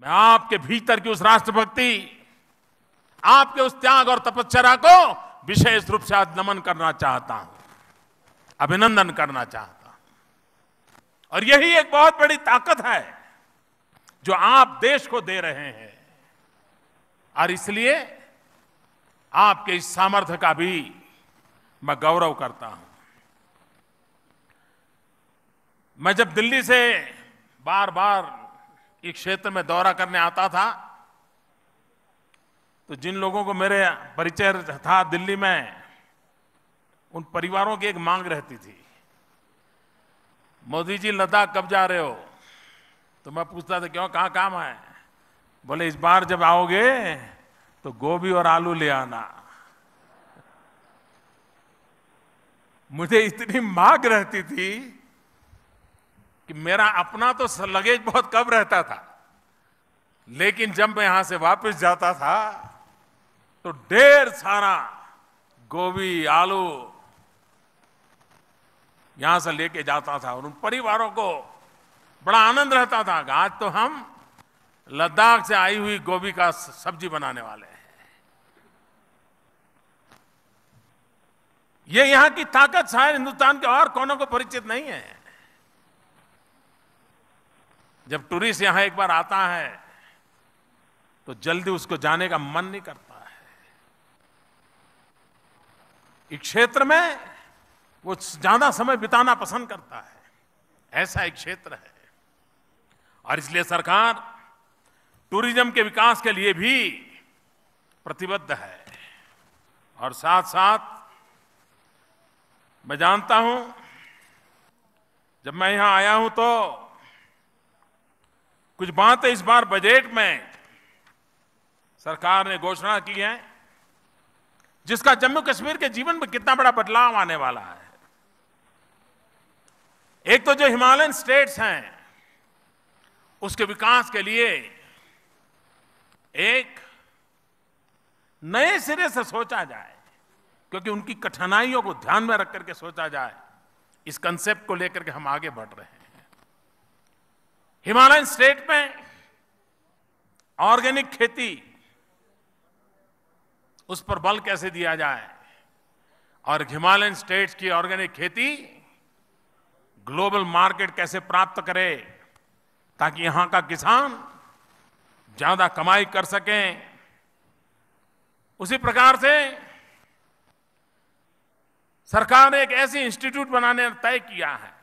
मैं आपके भीतर की उस राष्ट्रभक्ति, आपके उस त्याग और तपस्या को विशेष रूप से आज नमन करना चाहता हूं, अभिनंदन करना चाहता हूं। और यही एक बहुत बड़ी ताकत है जो आप देश को दे रहे हैं, और इसलिए आपके इस सामर्थ्य का भी मैं गौरव करता हूं। मैं जब दिल्ली से बार बार इस क्षेत्र में दौरा करने आता था, तो जिन लोगों को मेरे परिचय था दिल्ली में, उन परिवारों की एक मांग रहती थी, मोदी जी लद्दाख कब जा रहे हो? तो मैं पूछता था क्यों, कहाँ काम है? बोले इस बार जब आओगे तो गोभी और आलू ले आना। मुझे इतनी मांग रहती थी कि मेरा अपना तो लगेज बहुत कम रहता था, लेकिन जब मैं यहां से वापस जाता था तो ढेर सारा गोभी आलू यहां से लेके जाता था, और उन परिवारों को बड़ा आनंद रहता था कि आज तो हम लद्दाख से आई हुई गोभी का सब्जी बनाने वाले हैं। ये यहां की ताकत शायद हिंदुस्तान के और कोनों को परिचित नहीं है। जब टूरिस्ट यहां एक बार आता है तो जल्दी उसको जाने का मन नहीं करता है। इस क्षेत्र में वो ज्यादा समय बिताना पसंद करता है, ऐसा एक क्षेत्र है। और इसलिए सरकार टूरिज्म के विकास के लिए भी प्रतिबद्ध है। और साथ साथ मैं जानता हूं, जब मैं यहां आया हूं तो कुछ बातें इस बार बजट में सरकार ने घोषणा की है, जिसका जम्मू कश्मीर के जीवन में कितना बड़ा बदलाव आने वाला है। एक तो जो हिमालयन स्टेट्स हैं, उसके विकास के लिए एक नए सिरे से सोचा जाए, क्योंकि उनकी कठिनाइयों को ध्यान में रख करके सोचा जाए। इस कंसेप्ट को लेकर के हम आगे बढ़ रहे हैं। हिमालयन स्टेट में ऑर्गेनिक खेती, उस पर बल कैसे दिया जाए, और हिमालयन स्टेट्स की ऑर्गेनिक खेती ग्लोबल मार्केट कैसे प्राप्त करे, ताकि यहां का किसान ज्यादा कमाई कर सकें। उसी प्रकार से सरकार ने एक ऐसी इंस्टीट्यूट बनाने तय किया है,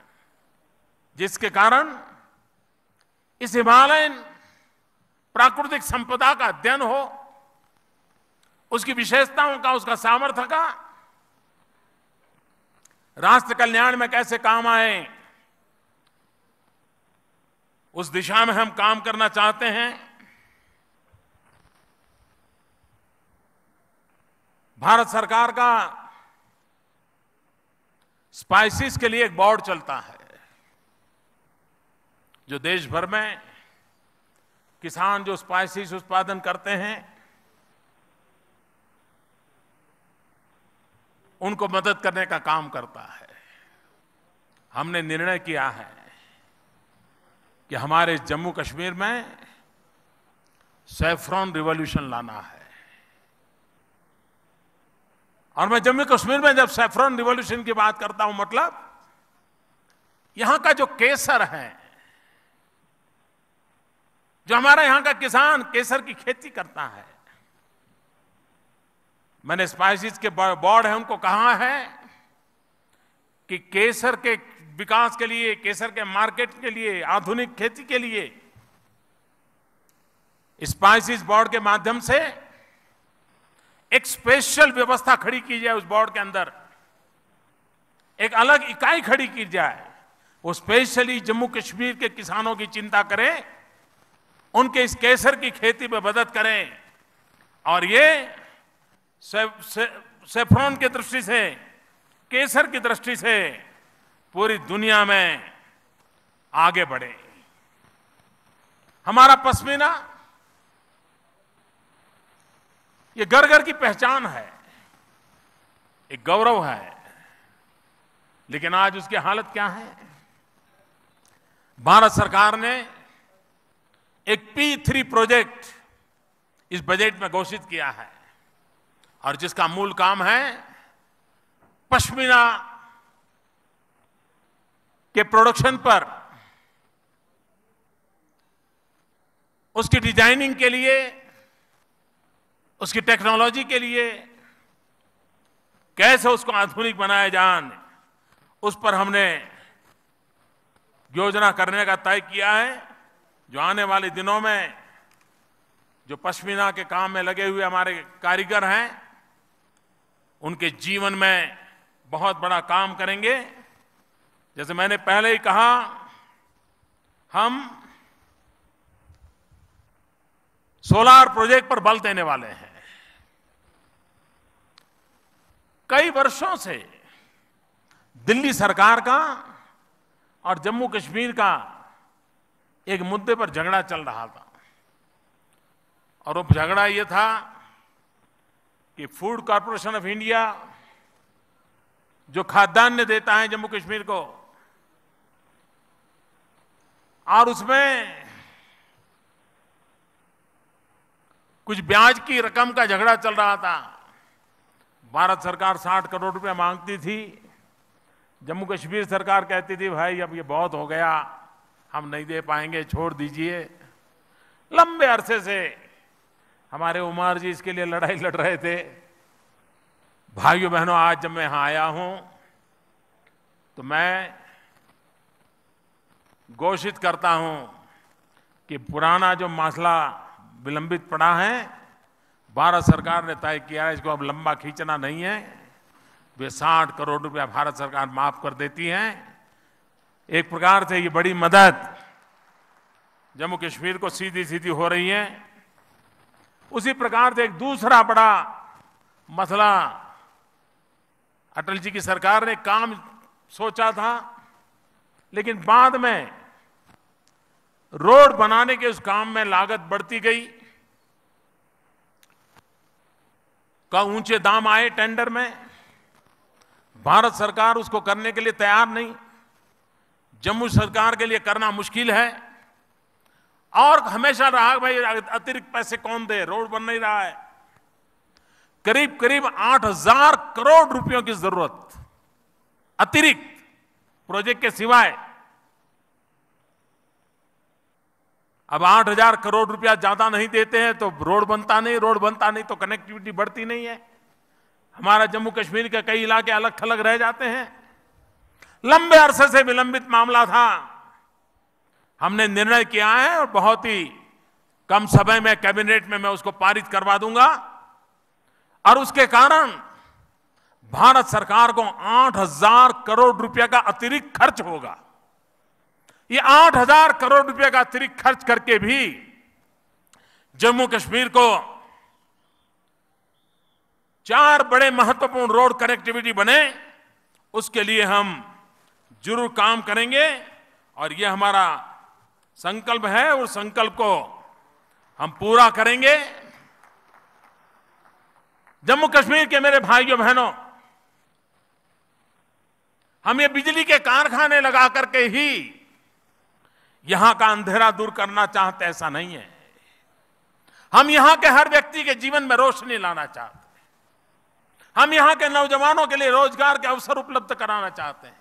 जिसके कारण इस हिमालयन प्राकृतिक संपदा का अध्ययन हो, उसकी विशेषताओं का, उसका सामर्थ्य का राष्ट्र कल्याण में कैसे काम आए, उस दिशा में हम काम करना चाहते हैं। भारत सरकार का स्पाइसेस के लिए एक बोर्ड चलता है, जो देश भर में किसान जो स्पाइसेस उत्पादन करते हैं उनको मदद करने का काम करता है। हमने निर्णय किया है कि हमारे जम्मू कश्मीर में सैफ्रॉन रिवॉल्यूशन लाना है। और मैं जम्मू कश्मीर में जब सैफ्रॉन रिवॉल्यूशन की बात करता हूं, मतलब यहां का जो केसर है, जो हमारा यहां का किसान केसर की खेती करता है, मैंने स्पाइसेस के बोर्ड है उनको कहा है कि केसर के विकास के लिए, केसर के मार्केट के लिए, आधुनिक खेती के लिए स्पाइसेस बोर्ड के माध्यम से एक स्पेशल व्यवस्था खड़ी की जाए। उस बोर्ड के अंदर एक अलग इकाई खड़ी की जाए, वो स्पेशली जम्मू कश्मीर के किसानों की चिंता करें, उनके इस केसर की खेती में मदद करें। और ये सैफ्रॉन की दृष्टि से, केसर की दृष्टि से पूरी दुनिया में आगे बढ़े। हमारा पश्मीना ये घर घर की पहचान है, एक गौरव है, लेकिन आज उसकी हालत क्या है? भारत सरकार ने एक P3 प्रोजेक्ट इस बजट में घोषित किया है और जिसका मूल काम है पश्मीना के प्रोडक्शन पर, उसकी डिजाइनिंग के लिए, उसकी टेक्नोलॉजी के लिए कैसे उसको आधुनिक बनाया जाए, उस पर हमने योजना करने का तय किया है। जो आने वाले दिनों में जो पश्मीना के काम में लगे हुए हमारे कारीगर हैं, उनके जीवन में बहुत बड़ा काम करेंगे। जैसे मैंने पहले ही कहा, हम सोलार प्रोजेक्ट पर बल देने वाले हैं। कई वर्षों से दिल्ली सरकार का और जम्मू कश्मीर का एक मुद्दे पर झगड़ा चल रहा था और वो झगड़ा ये था कि फूड कॉर्पोरेशन ऑफ इंडिया जो खाद्यान्न देता है जम्मू कश्मीर को, और उसमें कुछ ब्याज की रकम का झगड़ा चल रहा था। भारत सरकार 60 करोड़ रुपए मांगती थी, जम्मू कश्मीर सरकार कहती थी भाई अब ये बहुत हो गया, हम नहीं दे पाएंगे, छोड़ दीजिए। लंबे अरसे से हमारे उमर जी इसके लिए लड़ाई लड़ रहे थे। भाइयों बहनों, आज जब मैं यहां आया हूं तो मैं घोषित करता हूं कि पुराना जो मसला विलंबित पड़ा है, भारत सरकार ने तय किया है, इसको अब लंबा खींचना नहीं है। वे 60 करोड़ रुपया भारत सरकार माफ कर देती है। एक प्रकार से ये बड़ी मदद जम्मू कश्मीर को सीधी सीधी हो रही है। उसी प्रकार से एक दूसरा बड़ा मसला अटल जी की सरकार ने काम सोचा था, लेकिन बाद में रोड बनाने के उस काम में लागत बढ़ती गई, का ऊंचे दाम आए टेंडर में, भारत सरकार उसको करने के लिए तैयार नहीं, जम्मू सरकार के लिए करना मुश्किल है और हमेशा रहा भाई अतिरिक्त पैसे कौन दे, रोड बन नहीं रहा है। करीब करीब 8,000 करोड़ रुपयों की जरूरत अतिरिक्त प्रोजेक्ट के सिवाय। अब 8,000 करोड़ रुपया ज्यादा नहीं देते हैं तो रोड बनता नहीं, रोड बनता नहीं तो कनेक्टिविटी बढ़ती नहीं है। हमारा जम्मू कश्मीर के कई इलाके अलग थलग रह जाते हैं। लंबे अरसे से विलंबित मामला था, हमने निर्णय किया है और बहुत ही कम समय में कैबिनेट में मैं उसको पारित करवा दूंगा और उसके कारण भारत सरकार को 8,000 करोड़ रुपया का अतिरिक्त खर्च होगा। ये 8,000 करोड़ रुपए का अतिरिक्त खर्च करके भी जम्मू कश्मीर को 4 बड़े महत्वपूर्ण रोड कनेक्टिविटी बने, उसके लिए हम जरूर काम करेंगे और ये हमारा संकल्प है। उस संकल्प को हम पूरा करेंगे। जम्मू कश्मीर के मेरे भाइयों बहनों, हम ये बिजली के कारखाने लगा करके ही यहां का अंधेरा दूर करना चाहते, ऐसा नहीं है। हम यहां के हर व्यक्ति के जीवन में रोशनी लाना चाहते हैं। हम यहां के नौजवानों के लिए रोजगार के अवसर उपलब्ध कराना चाहते हैं।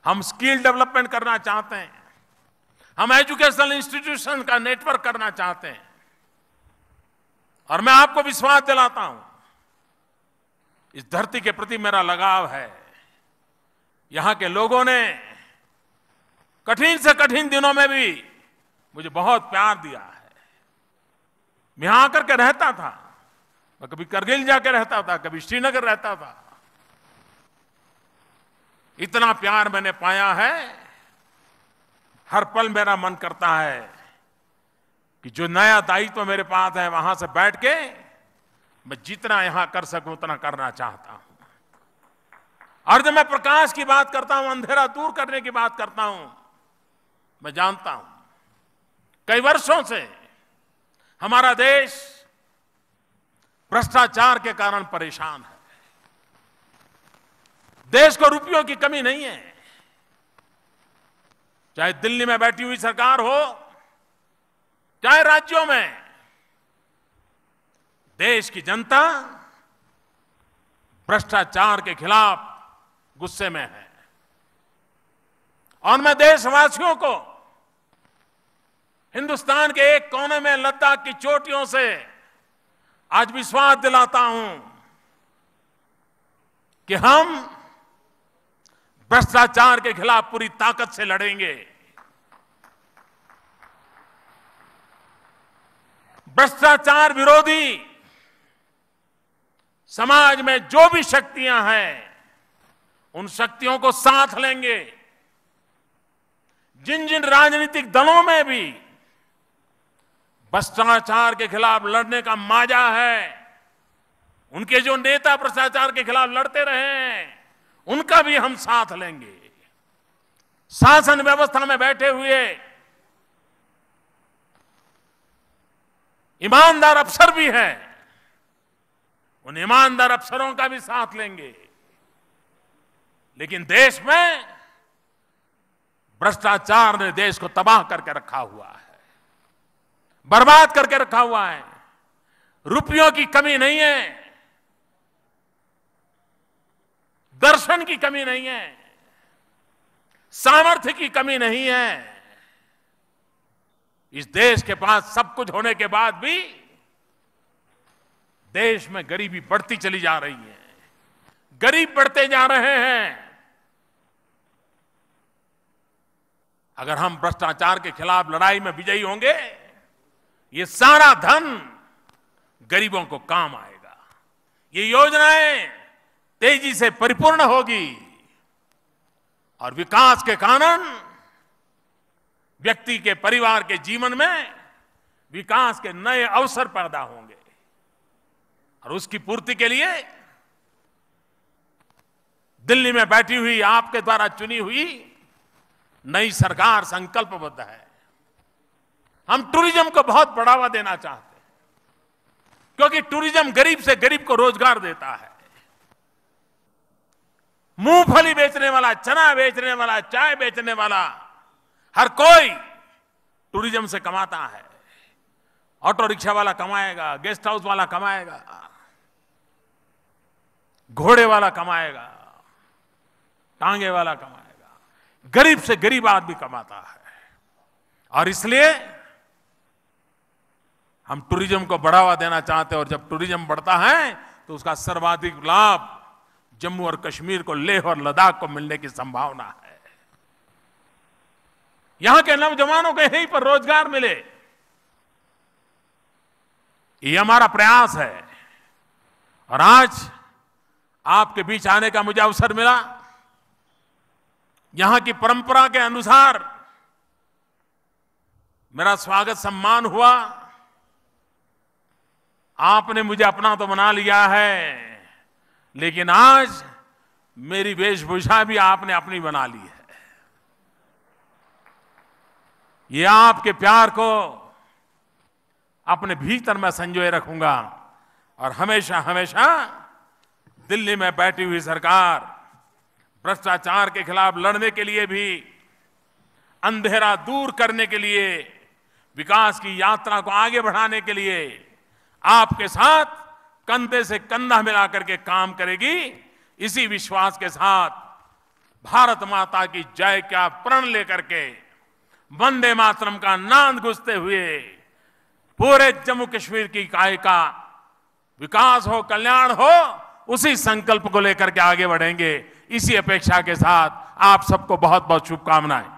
हम स्किल डेवलपमेंट करना चाहते हैं। हम एजुकेशनल इंस्टीट्यूशन का नेटवर्क करना चाहते हैं। और मैं आपको विश्वास दिलाता हूं, इस धरती के प्रति मेरा लगाव है। यहां के लोगों ने कठिन से कठिन दिनों में भी मुझे बहुत प्यार दिया है। मैं यहां आकर के रहता था, मैं कभी करगिल जाकर रहता था, कभी श्रीनगर रहता था। इतना प्यार मैंने पाया है, हर पल मेरा मन करता है कि जो नया दायित्व मेरे पास है वहां से बैठ के मैं जितना यहां कर सकूं उतना करना चाहता हूं। और जब मैं प्रकाश की बात करता हूं, अंधेरा दूर करने की बात करता हूं, मैं जानता हूं कई वर्षों से हमारा देश भ्रष्टाचार के कारण परेशान है। देश को रुपयों की कमी नहीं है। चाहे दिल्ली में बैठी हुई सरकार हो चाहे राज्यों में देश की जनता भ्रष्टाचार के खिलाफ गुस्से में है। और मैं देशवासियों को हिंदुस्तान के एक कोने में लद्दाख की चोटियों से आज विश्वास दिलाता हूं कि हम भ्रष्टाचार के खिलाफ पूरी ताकत से लड़ेंगे। भ्रष्टाचार विरोधी समाज में जो भी शक्तियां हैं उन शक्तियों को साथ लेंगे। जिन जिन राजनीतिक दलों में भी भ्रष्टाचार के खिलाफ लड़ने का माजा है, उनके जो नेता भ्रष्टाचार के खिलाफ लड़ते रहे हैं उनका भी हम साथ लेंगे। शासन व्यवस्था में बैठे हुए ईमानदार अफसर भी हैं, उन ईमानदार अफसरों का भी साथ लेंगे। लेकिन देश में भ्रष्टाचार ने देश को तबाह करके रखा हुआ है, बर्बाद करके रखा हुआ है। रुपयों की कमी नहीं है, दर्शन की कमी नहीं है, सामर्थ्य की कमी नहीं है। इस देश के पास सब कुछ होने के बाद भी देश में गरीबी बढ़ती चली जा रही है, गरीब बढ़ते जा रहे हैं। अगर हम भ्रष्टाचार के खिलाफ लड़ाई में विजयी होंगे, ये सारा धन गरीबों को काम आएगा, ये योजनाएं तेजी से परिपूर्ण होगी और विकास के कारण व्यक्ति के परिवार के जीवन में विकास के नए अवसर पैदा होंगे। और उसकी पूर्ति के लिए दिल्ली में बैठी हुई आपके द्वारा चुनी हुई नई सरकार संकल्पबद्ध है। हम टूरिज्म को बहुत बढ़ावा देना चाहते हैं, क्योंकि टूरिज्म गरीब से गरीब को रोजगार देता है। मूंगफली बेचने वाला, चना बेचने वाला, चाय बेचने वाला, हर कोई टूरिज्म से कमाता है। ऑटो रिक्शा वाला कमाएगा, गेस्ट हाउस वाला कमाएगा, घोड़े वाला कमाएगा, टांगे वाला कमाएगा, गरीब से गरीब आदमी कमाता है। और इसलिए हम टूरिज्म को बढ़ावा देना चाहते हैं। और जब टूरिज्म बढ़ता है तो उसका सर्वाधिक लाभ जम्मू और कश्मीर को, लेह और लद्दाख को मिलने की संभावना है। यहां के नौजवानों को यहीं पर रोजगार मिले, ये हमारा प्रयास है। और आज आपके बीच आने का मुझे अवसर मिला। यहां की परंपरा के अनुसार मेरा स्वागत सम्मान हुआ। आपने मुझे अपना तो बना लिया है, लेकिन आज मेरी वेशभूषा भी आपने अपनी बना ली है। ये आपके प्यार को अपने भीतर मैं संजोए रखूंगा। और हमेशा हमेशा दिल्ली में बैठी हुई सरकार भ्रष्टाचार के खिलाफ लड़ने के लिए भी, अंधेरा दूर करने के लिए, विकास की यात्रा को आगे बढ़ाने के लिए आपके साथ कंधे से कंधा मिलाकर के काम करेगी। इसी विश्वास के साथ भारत माता की जय का प्रण लेकर के वंदे मातरम का नाद गूंजते हुए पूरे जम्मू कश्मीर की इकाई का विकास हो, कल्याण हो, उसी संकल्प को लेकर के आगे बढ़ेंगे। इसी अपेक्षा के साथ आप सबको बहुत बहुत शुभकामनाएं।